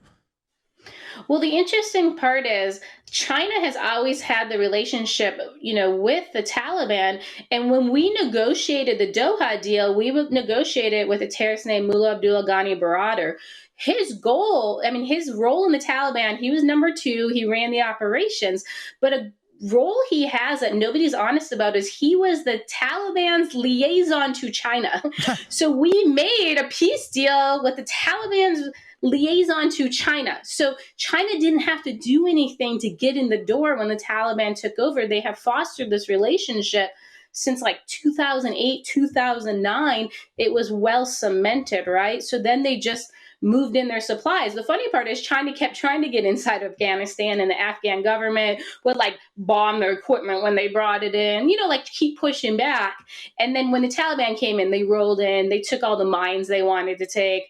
Well, the interesting part is China has always had the relationship, with the Taliban. And when we negotiated the Doha deal, we negotiated with a terrorist named Mullah Abdullah Ghani Baradar. His goal, his role in the Taliban, he was number 2. He ran the operations. But a role he has that nobody's honest about is he was the Taliban's liaison to China. So we made a peace deal with the Taliban's liaison to China. So China didn't have to do anything to get in the door when the Taliban took over. They have fostered this relationship since like 2008, 2009. It was well cemented, right? So then they just moved in their supplies. The funny part is China kept trying to get inside of Afghanistan, and the Afghan government would like bomb their equipment when they brought it in, like keep pushing back. And then when the Taliban came in, they rolled in, they took all the mines they wanted to take,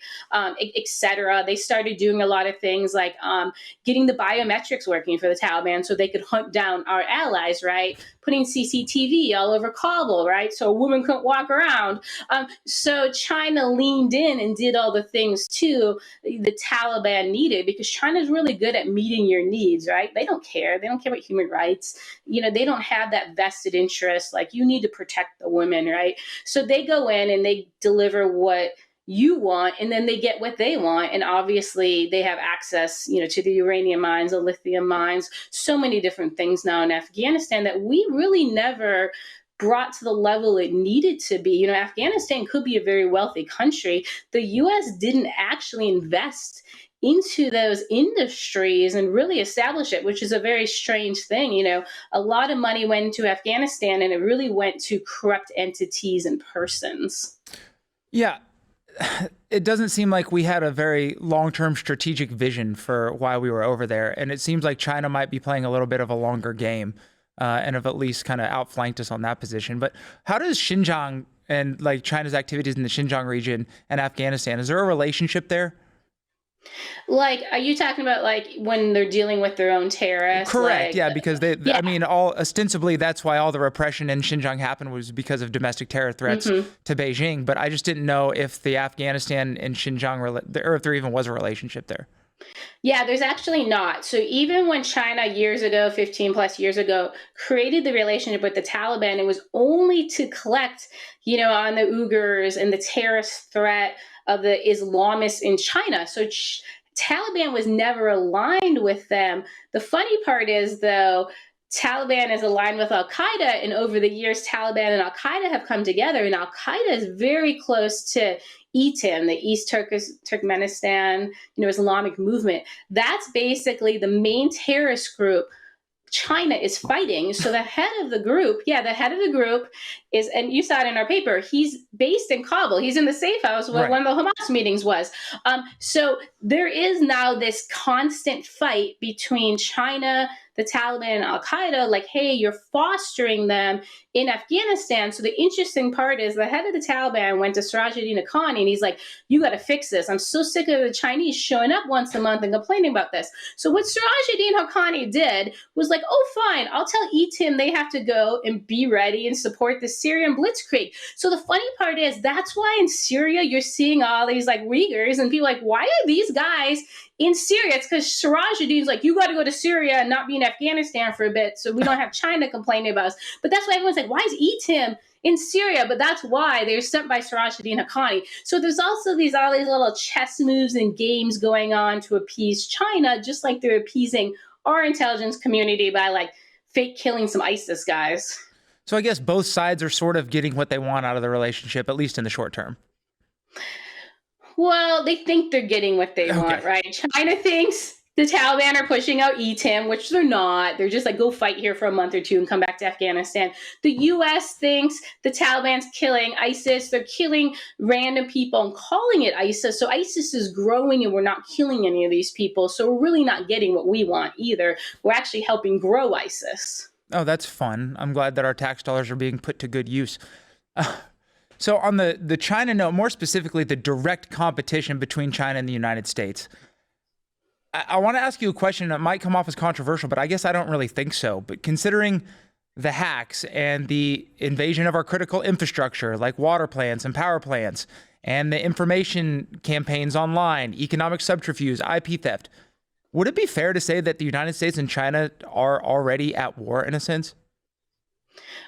etc. They started doing a lot of things like getting the biometrics working for the Taliban so they could hunt down our allies, right? Putting CCTV all over Kabul, right? So a woman couldn't walk around. So China leaned in and did all the things too the Taliban needed, because China's really good at meeting your needs, right? They don't care. They don't care about human rights. They don't have that vested interest. Like, you need to protect the women, right? So they go in and they deliver what you want, and then they get what they want. And obviously they have access, to the uranium mines, the lithium mines, so many different things now in Afghanistan that we really never brought to the level it needed to be. Afghanistan could be a very wealthy country. The US didn't actually invest into those industries and really establish it, which is a very strange thing. A lot of money went into Afghanistan, and it really went to corrupt entities and persons. Yeah. It doesn't seem like we had a very long-term strategic vision for why we were over there. And it seems like China might be playing a little bit of a longer game and have at least kind of outflanked us on that position. But how does Xinjiang and like China's activities in the Xinjiang region and Afghanistan, is there a relationship there? Like, are you talking about like when they're dealing with their own terrorists? Correct. Like, Yeah, because I mean, ostensibly that's why all the repression in Xinjiang happened, was because of domestic terror threats to Beijing. But I just didn't know if the Afghanistan and Xinjiang, or if there even was a relationship there. Yeah, there's actually not. So even when China years ago, 15 plus years ago, created the relationship with the Taliban, it was only to collect, on the Uyghurs and the terrorist threat of the Islamists in China. So Taliban was never aligned with them. The funny part is, though, Taliban is aligned with Al-Qaeda, and over the years, Taliban and Al-Qaeda have come together, and Al-Qaeda is very close to ETIM, the East Turkmenistan, Islamic movement. That's basically the main terrorist group China is fighting. So the head of the group is, and you saw it in our paper, he's based in Kabul. He's in the safe house where one of the Hamas meetings was. So there is now this constant fight between China, the Taliban, and Al-Qaeda, like, hey, you're fostering them in Afghanistan. So the interesting part is the head of the Taliban went to Sirajuddin Haqqani, and he's like, you got to fix this. I'm so sick of the Chinese showing up once a month and complaining about this. So what Sirajuddin Haqqani did was like, oh, fine, I'll tell ETIM they have to go and be ready and support the Syrian blitzkrieg. So the funny part is that's why in Syria you're seeing all these like Uyghurs and people like, why are these guys in Syria? It's because Sirajuddin's like, you got to go to Syria and not be in Afghanistan for a bit so we don't have China complaining about us. But that's why everyone's like, why is ETIM in Syria? But that's why they're sent by Sirajuddin Haqqani. So there's also all these little chess moves and games going on to appease China, just like they're appeasing our intelligence community by like fake killing some ISIS guys. So I guess both sides are sort of getting what they want out of the relationship, at least in the short term. Well, they think they're getting what they want, right? China thinks the Taliban are pushing out ETIM, which they're not. They're just like, go fight here for a month or two and come back to Afghanistan. The U.S. thinks the Taliban's killing ISIS. They're killing random people and calling it ISIS. So ISIS is growing and we're not killing any of these people. So we're really not getting what we want either. We're actually helping grow ISIS. Oh, that's fun. I'm glad that our tax dollars are being put to good use. So on the China note, more specifically, the direct competition between China and the United States, I want to ask you a question that might come off as controversial, but I guess I don't really think so. But considering the hacks and the invasion of our critical infrastructure, like water plants and power plants, and the information campaigns online, economic subterfuge, IP theft, would it be fair to say that the United States and China are already at war in a sense?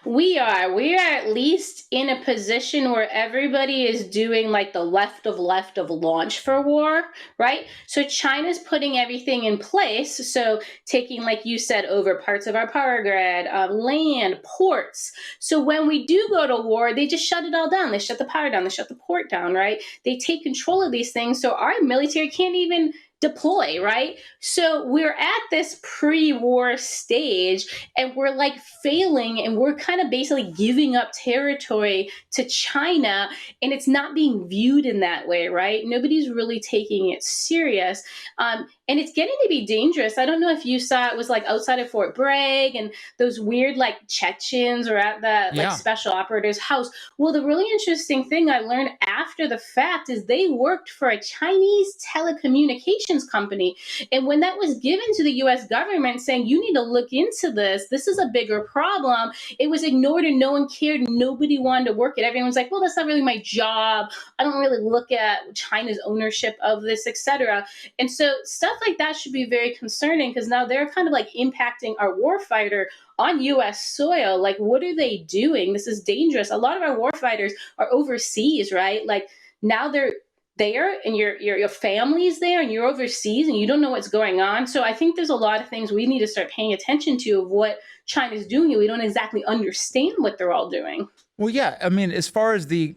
We are at least in a position where everybody is doing like the left of launch for war, right? So China's putting everything in place. So taking, like you said, over parts of our power grid, land, ports. So when we do go to war, they just shut it all down. They shut the power down. They shut the port down, right? They take control of these things. So our military can't even deploy, right? So we're at this pre-war stage and we're like failing and we're kind of basically giving up territory to China, and it's not being viewed in that way, right? Nobody's really taking it serious. And it's getting to be dangerous. I don't know if you saw, it was like outside of Fort Bragg and those weird like Chechens were at the like special operator's house. Well, the really interesting thing I learned after the fact is they worked for a Chinese telecommunications company. And when that was given to the US government saying, you need to look into this is a bigger problem, it was ignored and no one cared. Nobody wanted to work it. Everyone's like, well, that's not really my job. I don't really look at China's ownership of this, etc. And so stuff like that should be very concerning, because now they're kind of like impacting our warfighter on US soil. Like, what are they doing? This is dangerous. A lot of our warfighters are overseas, right? Like now they're there and your family's there and you're overseas and you don't know what's going on. So I think there's a lot of things we need to start paying attention to of what China's doing, and we don't exactly understand what they're all doing. Well, yeah. I mean, as far as the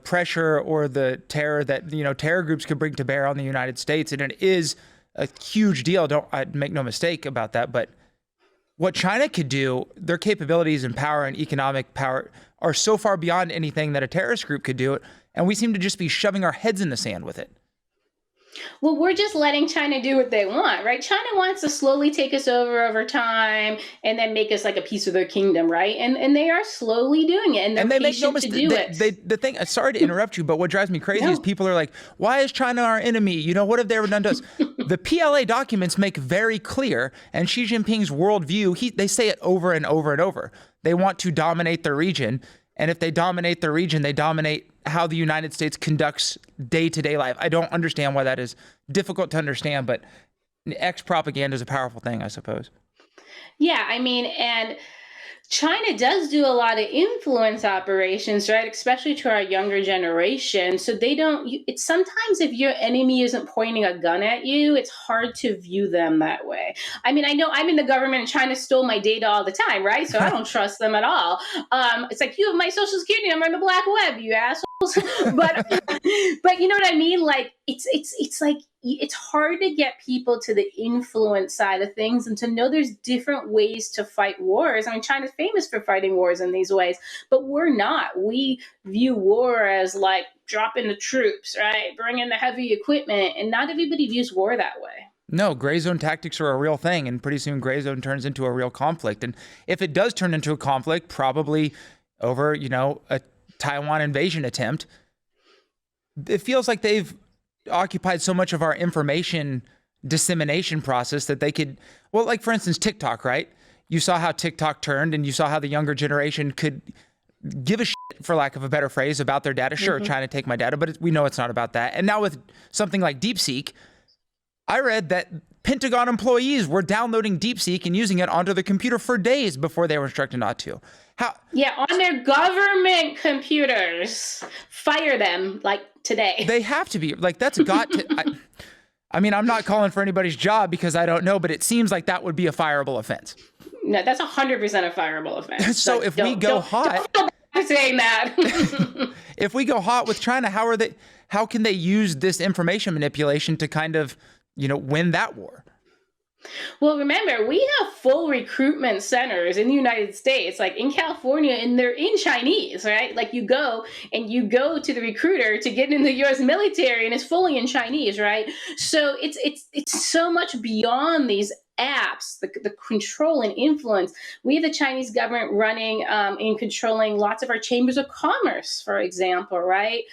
pressure or the terror that, terror groups could bring to bear on the United States, and it is a huge deal. I make no mistake about that. But what China could do, their capabilities and power and economic power are so far beyond anything that a terrorist group could do. And we seem to just be shoving our heads in the sand with it. Well, we're just letting China do what they want, right? China wants to slowly take us over time and then make us like a piece of their kingdom, right? And they are slowly doing it, and they're patient to do it. The thing, sorry to interrupt you, but what drives me crazy is people are like, why is China our enemy? What have they ever done to us? The PLA documents make very clear, and Xi Jinping's worldview, they say it over and over and over. They want to dominate the region. And if they dominate the region, they dominate how the United States conducts day-to-day life. I don't understand why that is difficult to understand, but propaganda is a powerful thing, I suppose. Yeah, I mean, and China does do a lot of influence operations, right? Especially to our younger generation. So they don't, it's sometimes if your enemy isn't pointing a gun at you, it's hard to view them that way. I mean, I know I'm in the government and China stole my data all the time, right? So I don't trust them at all. It's like, you have my social security number on the black web, you assholes. but you know what I mean? Like, it's like, it's hard to get people to the influence side of things and to know there's different ways to fight wars. I mean, China's famous for fighting wars in these ways, but we're not. We view war as like dropping the troops, right? Bring in the heavy equipment, and not everybody views war that way. No, gray zone tactics are a real thing, and pretty soon gray zone turns into a real conflict. And if it does turn into a conflict, probably over, a Taiwan invasion attempt, it feels like they've occupied so much of our information dissemination process that they could, well, like for instance, TikTok, right? You saw how TikTok turned, and you saw how the younger generation could give a shit, for lack of a better phrase, about their data. Sure, trying to take my data, but we know it's not about that. And now with something like DeepSeek, I read that Pentagon employees were downloading DeepSeek and using it onto the computer for days before they were instructed not to. Yeah, on their government computers. Fire them, like, today. They have to be. Like, that's got to... I mean, I'm not calling for anybody's job because I don't know, but it seems like that would be a fireable offense. No, that's 100% a fireable offense. So if we go hot... Don't feel bad saying that. If we go hot with China, how can they use this information manipulation to kind of, win that war? Well, remember, we have full recruitment centers in the United States, like in California, and they're in Chinese, right? Like you go to the recruiter to get in the U.S. military, and it's fully in Chinese, right? So it's so much beyond these apps, the control and influence. We have the Chinese government running and controlling lots of our chambers of commerce, for example, right?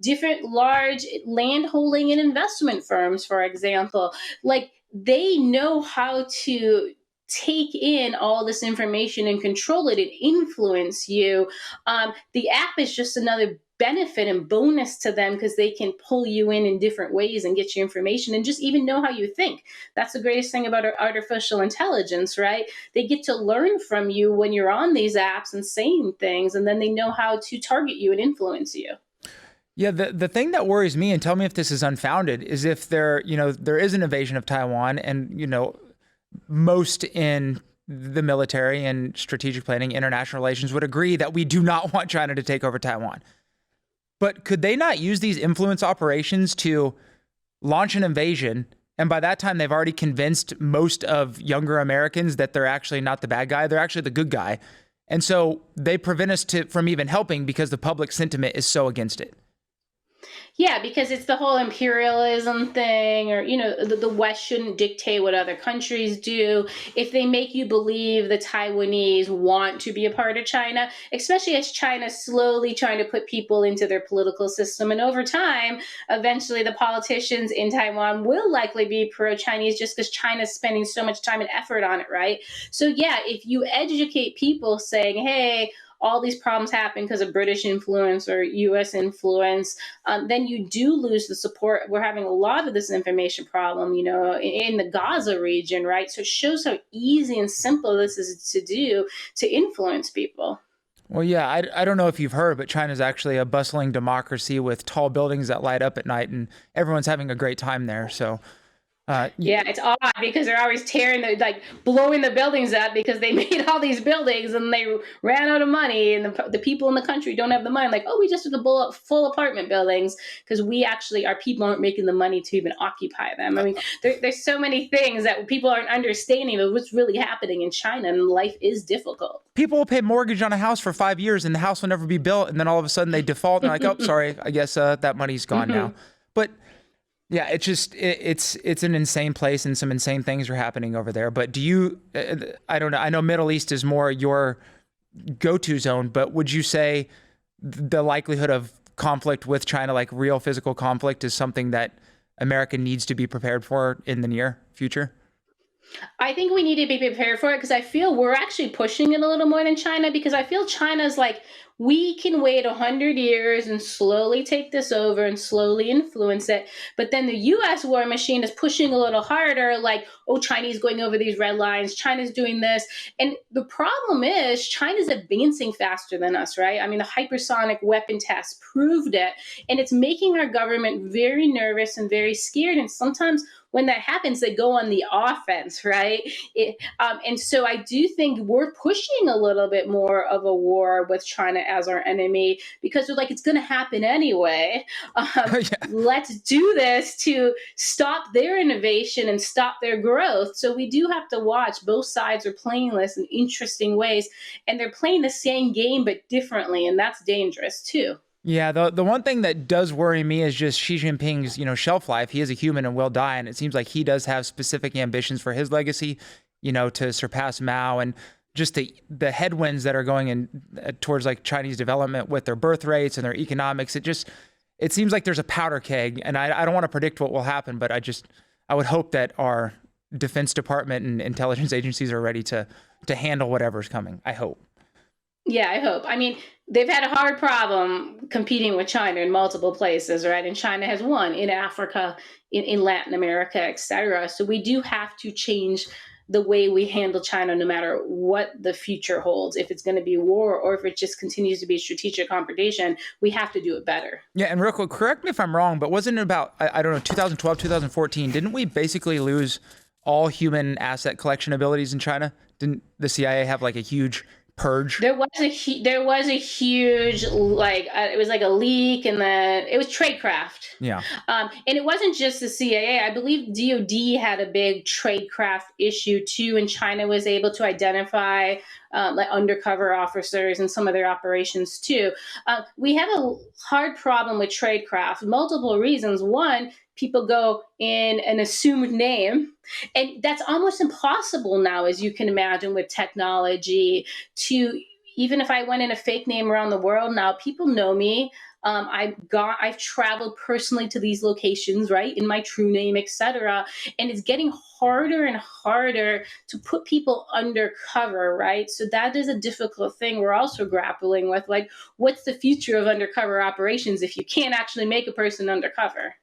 Different large land holding and investment firms, for example. Like, they know how to take in all this information and control it and influence you. The app is just another benefit and bonus to them because they can pull you in different ways and get you information and just even know how you think. That's the greatest thing about artificial intelligence, right? They get to learn from you when you're on these apps and saying things, and then they know how to target you and influence you. Yeah, the thing that worries me, and tell me if this is unfounded, is if there is an invasion of Taiwan, and most in the military and strategic planning, international relations would agree that we do not want China to take over Taiwan. But could they not use these influence operations to launch an invasion, and by that time they've already convinced most of younger Americans that they're actually not the bad guy, they're actually the good guy. And so they prevent us from even helping because the public sentiment is so against it. Yeah, because it's the whole imperialism thing, or, the West shouldn't dictate what other countries do. If they make you believe the Taiwanese want to be a part of China, especially as China's slowly trying to put people into their political system. And over time, eventually the politicians in Taiwan will likely be pro-Chinese just because China's spending so much time and effort on it, right? So yeah, if you educate people saying, hey, all these problems happen because of British influence or US influence, then you do lose the support. We're having a lot of this information problem, in the Gaza region, right? So it shows how easy and simple this is to do to influence people. Well, yeah, I don't know if you've heard, but China's actually a bustling democracy with tall buildings that light up at night, and everyone's having a great time there. So yeah, it's odd because they're always blowing the buildings up because they made all these buildings and they ran out of money, and the people in the country don't have the money. Like, oh, we just have to blow up full apartment buildings because our people aren't making the money to even occupy them. I mean, there's so many things that people aren't understanding of what's really happening in China, and life is difficult. People will pay mortgage on a house for 5 years and the house will never be built, and then all of a sudden they default and they're like, oh, sorry, I guess that money's gone now. But yeah, it's just it's an insane place, and some insane things are happening over there. But do you? I don't know. I know Middle East is more your go-to zone, but would you say the likelihood of conflict with China, like real physical conflict, is something that America needs to be prepared for in the near future? I think we need to be prepared for it because I feel we're actually pushing it a little more than China, because I feel China's like, we can wait 100 years and slowly take this over and slowly influence it. But then the US war machine is pushing a little harder, like, oh, China's going over these red lines, China's doing this. And the problem is China's advancing faster than us, right? I mean, the hypersonic weapon tests proved it. And it's making our government very nervous and very scared. And sometimes when that happens, they go on the offense, right? And so I do think we're pushing a little bit more of a war with China as our enemy, because we're like, it's going to happen anyway. Let's do this to stop their innovation and stop their growth. So we do have to watch. Both sides are playing this in interesting ways, and they're playing the same game but differently, and that's dangerous too. Yeah, the one thing that does worry me is just Xi Jinping's, shelf life. He is a human and will die, and it seems like he does have specific ambitions for his legacy, to surpass Mao, and just the headwinds that are going in towards like Chinese development with their birth rates and their economics. It seems like there's a powder keg, and I don't want to predict what will happen, but I would hope that our Defense Department and intelligence agencies are ready to handle whatever's coming. I hope. Yeah, I hope. I mean, they've had a hard problem competing with China in multiple places, right? And China has won in Africa, in Latin America, et cetera. So we do have to change the way we handle China, no matter what the future holds. If it's going to be war or if it just continues to be strategic confrontation, we have to do it better. Yeah, and real quick, correct me if I'm wrong, but wasn't it about, I don't know, 2012, 2014, didn't we basically lose all human asset collection abilities in China? Didn't the CIA have like a huge purge? There was a huge, it was like a leak, and then it was tradecraft. Yeah. And it wasn't just the CIA. I believe DOD had a big tradecraft issue too, and China was able to identify like undercover officers in some of their operations too. We have a hard problem with tradecraft, multiple reasons. One, people go in an assumed name, and that's almost impossible now, as you can imagine, with technology. Even if I went in a fake name around the world now, people know me. I've traveled personally to these locations, right, in my true name, etc. And it's getting harder and harder to put people undercover, right? So that is a difficult thing. We're also grappling with, like, what's the future of undercover operations if you can't actually make a person undercover?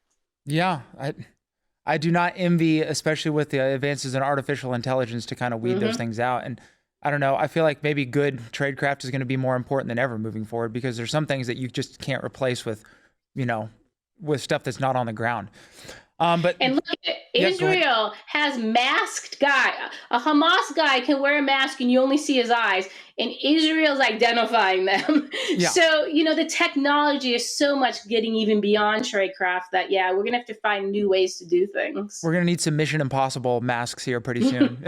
Yeah, I do not envy, especially with the advances in artificial intelligence, to kind of weed those things out. And I don't know, I feel like maybe good tradecraft is going to be more important than ever moving forward, because there's some things that you just can't replace with, with stuff that's not on the ground. And look at it. Israel has masked guy. A Hamas guy can wear a mask and you only see his eyes. and Israel's identifying them. Yeah. So, the technology is so much getting even beyond tradecraft that, yeah, we're going to have to find new ways to do things. We're going to need some Mission Impossible masks here pretty soon.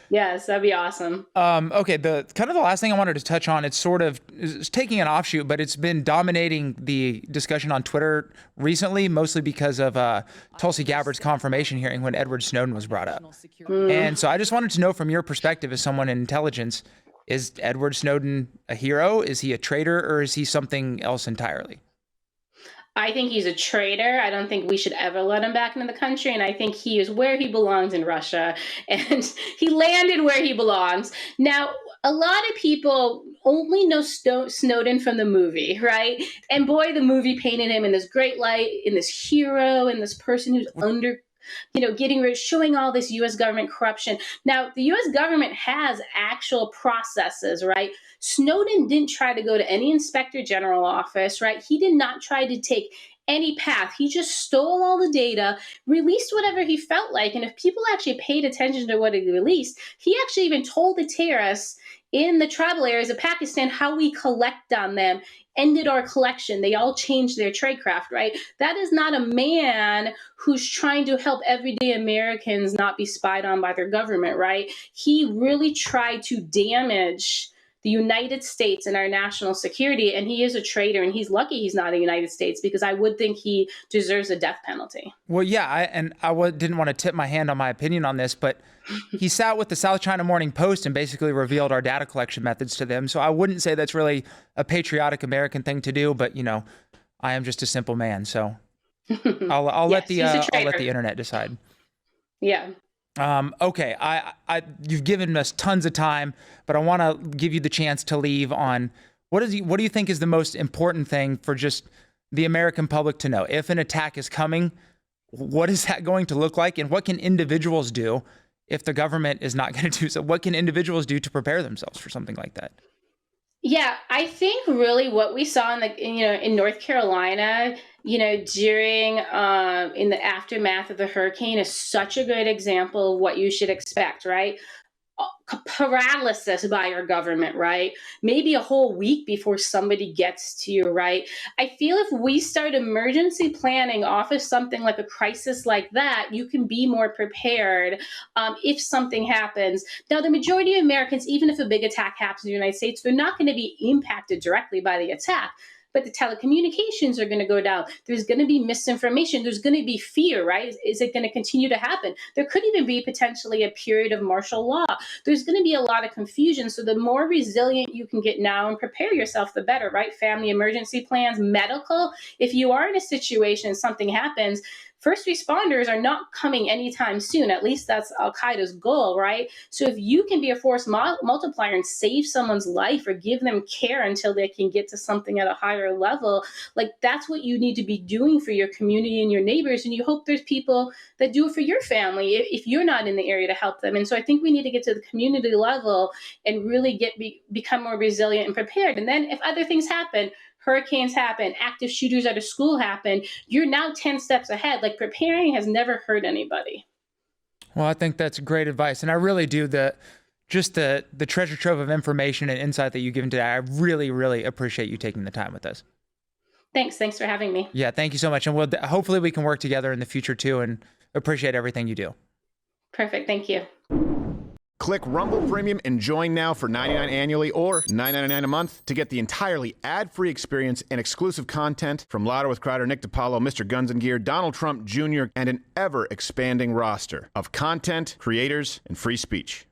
Yes, that'd be awesome. Okay, the last thing I wanted to touch on, it's taking an offshoot, but it's been dominating the discussion on Twitter recently, mostly because of Tulsi Gabbard's confirmation hearing when Edward Snowden was brought up. And so I just wanted to know from your perspective as someone in intelligence, is Edward Snowden a hero? Is he a traitor, or is he something else entirely? I think he's a traitor. I don't think we should ever let him back into the country. And I think he is where he belongs in Russia. And he landed where he belongs. Now, a lot of people only know Snowden from the movie, right? And boy, the movie painted him in this great light, in this hero, in this person who's getting rid, showing all this U.S. government corruption. Now, the U.S. government has actual processes, right? Snowden didn't try to go to any inspector general office, right? He did not try to take any path. He just stole all the data, released whatever he felt like. And if people actually paid attention to what he released, he actually even told the terrorists in the tribal areas of Pakistan how we collect on them, ended our collection. They all changed their tradecraft, right? That is not a man who's trying to help everyday Americans not be spied on by their government, right? He really tried to damage the United States and our national security, and he is a traitor, and he's lucky he's not in the United States, because I would think he deserves a death penalty. Well, yeah, I didn't want to tip my hand on my opinion on this, but he sat with the South China Morning Post and basically revealed our data collection methods to them. So I wouldn't say that's really a patriotic American thing to do, but I am just a simple man, so I'll let the internet decide. Yeah. Okay, you've given us tons of time, but I want to give you the chance to leave on what do you think is the most important thing for just the American public to know? If an attack is coming, what is that going to look like, and what can individuals do if the government is not going to do so? What can individuals do to prepare themselves for something like that? Yeah, I think really what we saw in North Carolina, during in the aftermath of the hurricane is such a good example of what you should expect, right? Paralysis by your government, right? Maybe a whole week before somebody gets to you, right? I feel if we start emergency planning off of something like a crisis like that, you can be more prepared if something happens. Now, the majority of Americans, even if a big attack happens in the United States, they're not going to be impacted directly by the attack. But the telecommunications are going to go down. There's going to be misinformation. There's going to be fear, right? Is it going to continue to happen? There could even be potentially a period of martial law. There's going to be a lot of confusion. So the more resilient you can get now and prepare yourself, the better, right? Family emergency plans, medical. If you are in a situation, something happens, first responders are not coming anytime soon. At least that's Al-Qaeda's goal, right? So if you can be a force multiplier and save someone's life or give them care until they can get to something at a higher level, like that's what you need to be doing for your community and your neighbors. And you hope there's people that do it for your family if you're not in the area to help them. And so I think we need to get to the community level and really become more resilient and prepared. And then if other things happen, hurricanes happen, active shooters at a school happen, you're now 10 steps ahead. Like, preparing has never hurt anybody. Well, I think that's great advice. And I really do. The treasure trove of information and insight that you've given today, I really, really appreciate you taking the time with us. Thanks for having me. Yeah, thank you so much. And hopefully we can work together in the future too, and appreciate everything you do. Perfect. Thank you. Click Rumble Premium and join now for $99 annually or $9.99 a month to get the entirely ad-free experience and exclusive content from Louder with Crowder, Nick DiPaolo, Mr. Guns and Gear, Donald Trump Jr., and an ever-expanding roster of content, creators, and free speech.